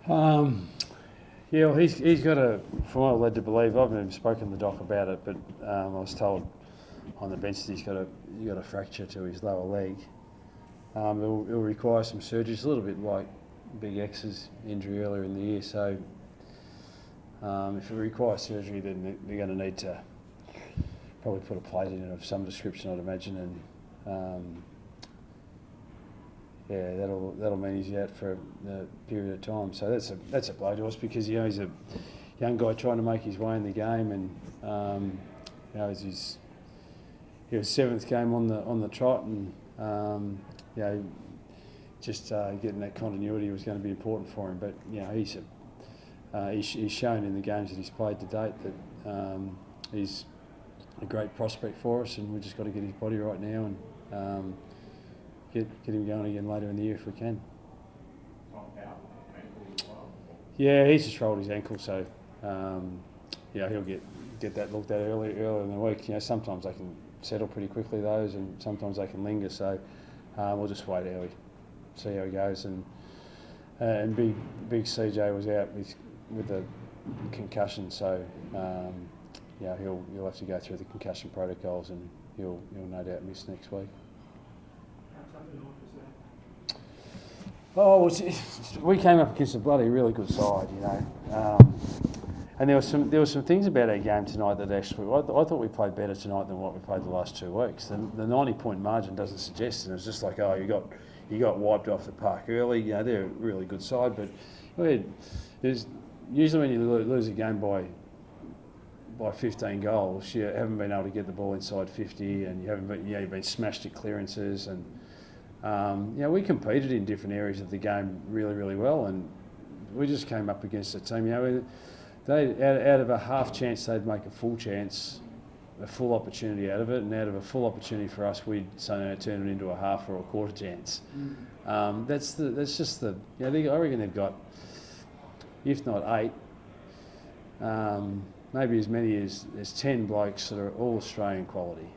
Um, yeah, well, he's got a, from what I'm led to believe, I haven't even spoken to the doc about it, but I was told on the bench that he's got a fracture to his lower leg. It'll require some surgery. It's a little bit like Big X's injury earlier in the year, so if it requires surgery, then they're going to need to probably put a plate in it of some description, I'd imagine, and yeah, that'll mean he's out for a period of time. So that's a blow to us because he's a young guy trying to make his way in the game, and it's his seventh game on the trot, and just getting that continuity was going to be important for him. But he's shown in the games that he's played to date that he's a great prospect for us, and we've just got to get his body right now and get him going again later in the year if we can. Yeah, he's just rolled his ankle, so he'll get that looked at earlier in the week. Sometimes they can settle pretty quickly those, and sometimes they can linger. So we'll just wait see how he goes. And big CJ was out with the concussion, so he'll have to go through the concussion protocols, and he'll no doubt miss next week. Oh, we came up against a bloody really good side, and there were some things about our game tonight that actually I thought we played better tonight than what we played the last 2 weeks. The 90-point margin doesn't suggest, and it was just like, oh, you got wiped off the park early. They're a really good side, but usually when you lose a game by 15 goals, you haven't been able to get the ball inside 50, and you've been smashed at clearances, and we competed in different areas of the game really, really well, and we just came up against a team. They out of a half chance, they'd make a full chance, a full opportunity out of it, and out of a full opportunity for us, we'd somehow turn it into a half or a quarter chance. That's just the. I reckon they've got, if not 8, maybe as many as 10 blokes that are all Australian quality,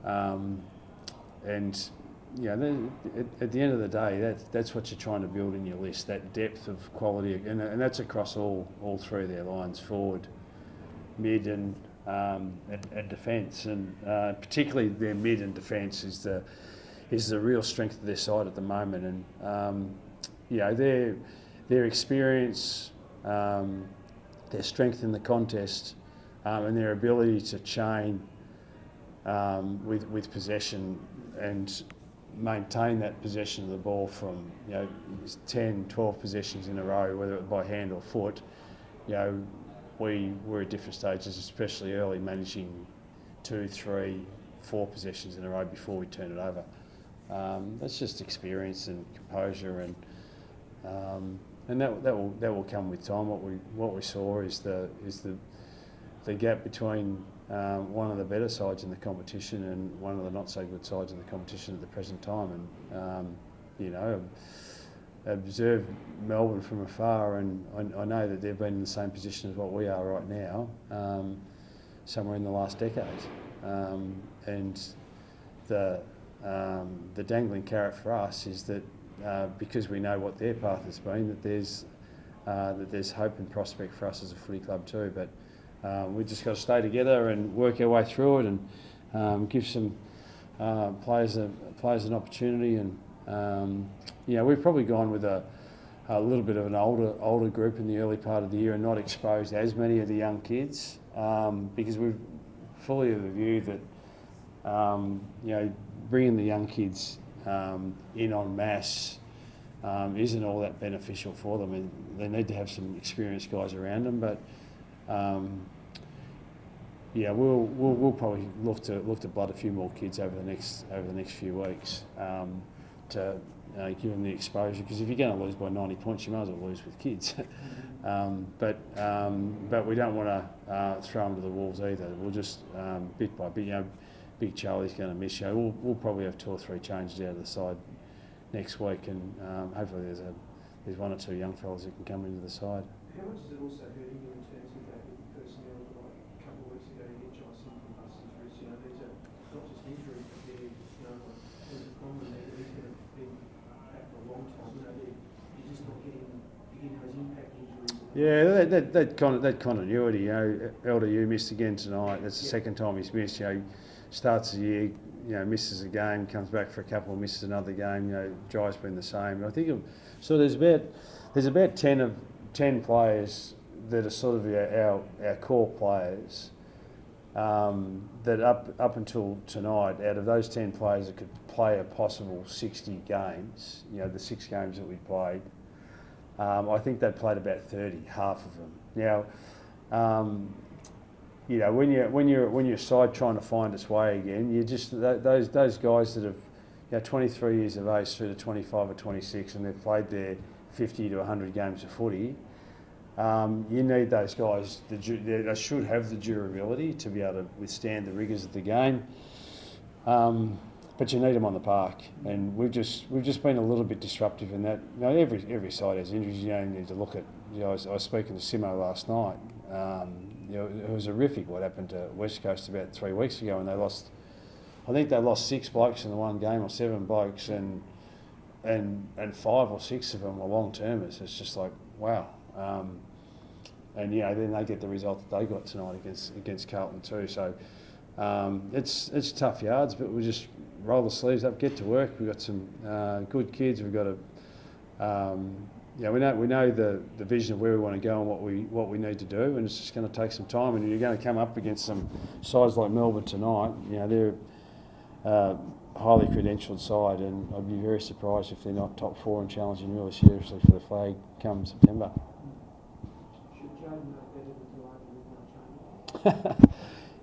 and. At the end of the day, that's what you're trying to build in your list, that depth of quality, and that's across all three of their lines, forward, mid and defence, and particularly their mid and defence is the real strength of their side at the moment, and their experience, their strength in the contest, and their ability to chain with possession and maintain that possession of the ball from 10, 12 possessions in a row, whether it by hand or foot. We were at different stages, especially early, managing 2, 3, 4 possessions in a row before we turn it over. That's just experience and composure, and that will come with time. What we saw is the gap between one of the better sides in the competition and one of the not so good sides in the competition at the present time, and observed Melbourne from afar, and I know that they've been in the same position as what we are right now, somewhere in the last decade, and the dangling carrot for us is that because we know what their path has been, that there's hope and prospect for us as a footy club too, but we've just got to stay together and work our way through it, and give some players an opportunity. And we've probably gone with a little bit of an older group in the early part of the year and not exposed as many of the young kids, because we've fully of the view that bringing the young kids in en masse isn't all that beneficial for them, and they need to have some experienced guys around them, but. We'll probably look to blood a few more kids over the next few weeks to give them the exposure. Because if you're going to lose by 90 points, you might as well lose with kids. But we don't want to throw them to the wolves either. We'll just bit by bit. Big Charlie's going to miss you. We'll probably have 2 or 3 changes out of the side next week, and hopefully there's 1 or 2 young fellas that can come into the side. How much is it also hurting you in terms of that with personnel? Like a couple of weeks ago, you get Johnson from Hudson through. These are not just injuries, but they're like common. He's going to be back for a long time. You're just not getting those injuries Yeah, that continuity. You know, LDU missed again tonight. That's the second time he's missed. You know, starts the year, you know, misses a game, comes back for a couple, misses another game. You know, Jai's been the same. I think so. There's about 10 players that are sort of our core players. That up until tonight, out of those 10 players that could play a possible 60 games, you know, the 6 games that we played, I think they played about 30, half of them. Now, you know, when you're a side trying to find its way again, you just those guys that have, you know, 23 years of age through to 25 or 26, and they've played their 50 to 100 games of footy. You need those guys. They should have the durability to be able to withstand the rigours of the game. But you need them on the park, and we've just been a little bit disruptive in that. You know, every side has injuries. You only need to look at. You know, I was speaking to Simo last night. You know, it was horrific what happened to West Coast about 3 weeks ago, and they lost. I think they lost 6 blokes in the one game, or 7 blokes, and 5 or 6 of them were long termers. It's just like, wow. And you know, then they get the result that they got tonight against Carlton too. So it's tough yards, but we just roll the sleeves up, get to work. We've got some good kids. We've got we know the vision of where we want to go and what we need to do, and it's just going to take some time. And you're going to come up against some sides like Melbourne tonight. You know, they're a highly credentialed side, and I'd be very surprised if they're not top 4 and challenging really seriously for the flag come September.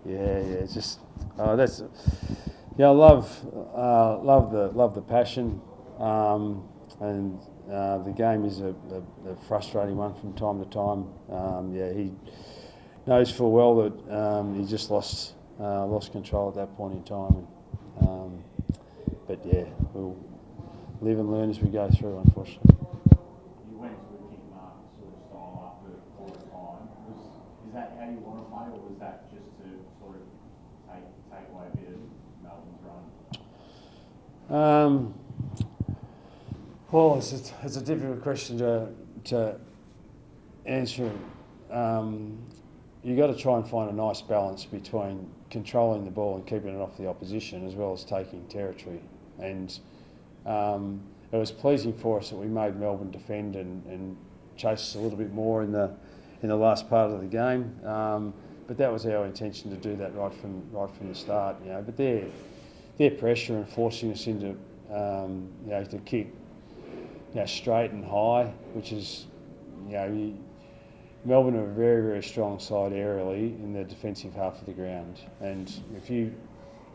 Yeah, it's just that's I love the passion, and the game is a frustrating one from time to time. He knows full well that he just lost control at that point in time. But yeah, we'll live and learn as we go through, unfortunately. You went to a kick mark sort of style after quarter time. Is that how you want to play, or was that just to sort of take away a bit of Melbourne's run? Well, it's a difficult question to answer. You've got to try and find a nice balance between controlling the ball and keeping it off the opposition, as well as taking territory. And it was pleasing for us that we made Melbourne defend and chase us a little bit more in the last part of the game. But that was our intention to do that right from the start. You know, but their pressure and forcing us into you know, to kick, you know, straight and high, which is, you know, Melbourne are a very, very strong side aerially in the defensive half of the ground, and if you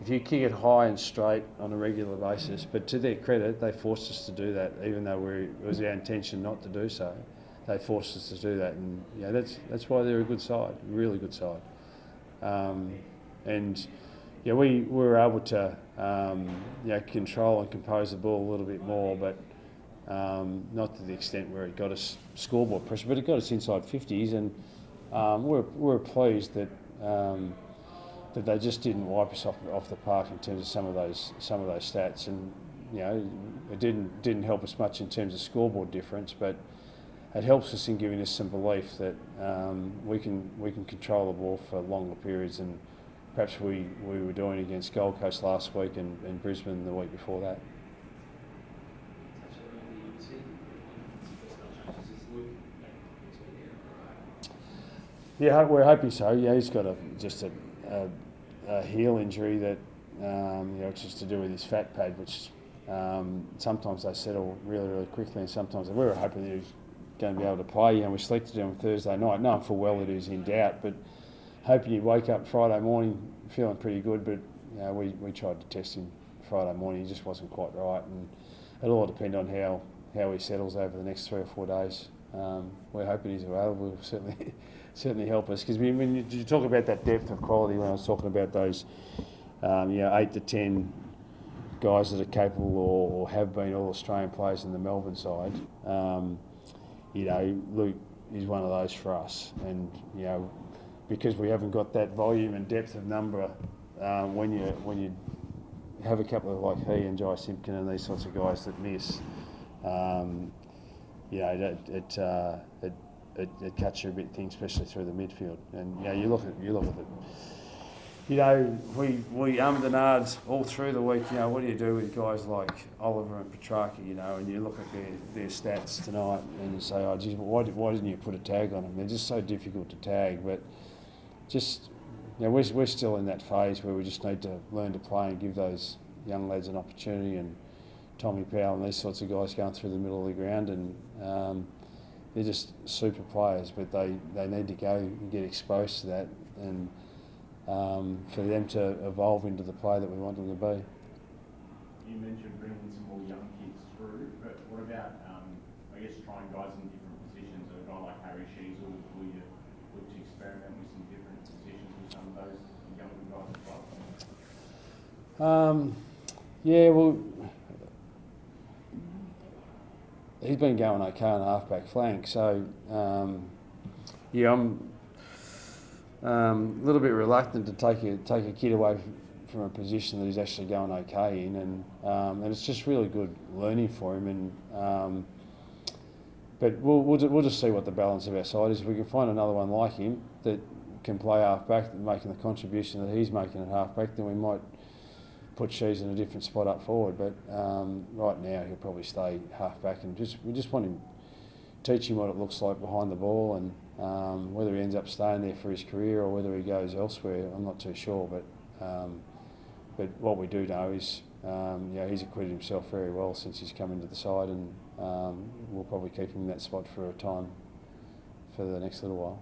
kick it high and straight on a regular basis, but to their credit, they forced us to do that, even though it was our intention not to do so. They forced us to do that, and yeah, that's why they're a good side, a really good side. And yeah, we were able to you know, control and compose the ball a little bit more, but not to the extent where it got us scoreboard pressure, but it got us inside 50s, and we're pleased that that they just didn't wipe us off the park in terms of some of those stats, and you know, it didn't help us much in terms of scoreboard difference, but it helps us in giving us some belief that we can control the ball for longer periods than perhaps we were doing against Gold Coast last week and Brisbane the week before that. Yeah, we're hoping so. Yeah, he's got just a heel injury that you know, it's just to do with his fat pad, which sometimes they settle really, really quickly, and sometimes we were hoping that he was going to be able to play. You know, we selected him on Thursday night, knowing full well that he was in doubt, but hoping he'd wake up Friday morning feeling pretty good. But you know, we tried to test him Friday morning; he just wasn't quite right, and it'll all depend on how he settles over the next 3 or 4 days. We're hoping he's available. Will certainly help us, because when you talk about that depth of quality, when I was talking about those, you know, 8 to 10 guys that are capable or have been all Australian players in the Melbourne side, you know, Luke is one of those for us, and you know, because we haven't got that volume and depth of number, when you have a couple of like he and Jai Simpkin and these sorts of guys that miss, you know, it cuts you a bit thin, especially through the midfield. And you look at it. We ummed and ahed all through the week. What do you do with guys like Oliver and Patrakis? And you look at their stats tonight and you say, oh, geez, why didn't you put a tag on them? They're just so difficult to tag. But just, we're still in that phase where we just need to learn to play and give those young lads an opportunity. And Tommy Powell and these sorts of guys going through the middle of the ground, and they're just super players, but they need to go and get exposed to that, and for them to evolve into the player that we want them to be. You mentioned bringing some more young kids through, but what about, trying guys in different positions? A guy like Harry Sheasel, will you look to experiment with some different positions with some of those younger guys as well? Yeah, well, he's been going okay on the half-back flank, so I'm a little bit reluctant to take a kid away from a position that he's actually going okay in, and it's just really good learning for him. And but we'll just see what the balance of our side is. If we can find another one like him that can play half-back, making the contribution that he's making at half-back, then we might put Shees in a different spot up forward. But right now he'll probably stay half-back, and we just want him, teach him what it looks like behind the ball, and whether he ends up staying there for his career or whether he goes elsewhere, I'm not too sure. But what we do know is he's acquitted himself very well since he's come into the side, and we'll probably keep him in that spot for a time for the next little while.